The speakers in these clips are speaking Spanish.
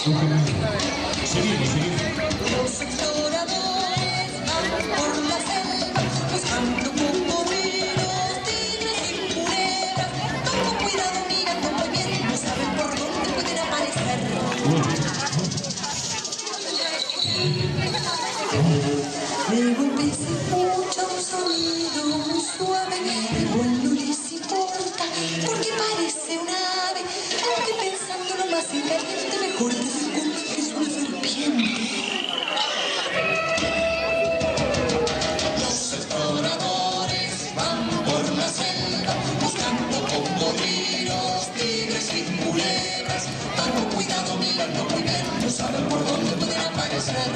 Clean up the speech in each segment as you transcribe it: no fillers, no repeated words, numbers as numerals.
Seguimos, seguimos. Los exploradores van por la selva buscando cocodrilos, tigres y culebras. Con cuidado mirando muy bien, no saben por dónde pueden aparecer. De golpe se escucha un sonido muy suave, igual no les importa porque parece un ave, aunque pensando lo más en caliente mejor que se esconde que es una serpiente. Los exploradores van por la selva buscando cocodrilos, tigres y culebras. Tanto cuidado mirando muy bien, no saben por dónde pueden aparecer.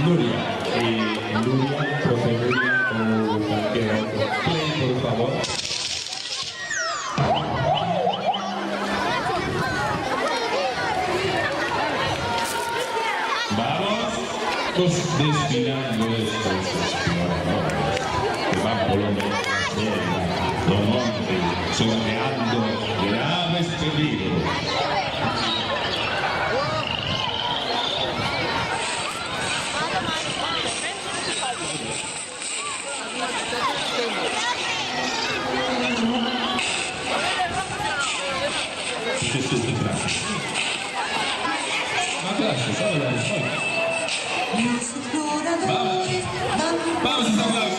Nuria, Profe Nuria o cualquier otro. Play, por favor. Vamos desfilando estos exploradores que van por los montes, sorteando graves peligros. Vamos, vamos,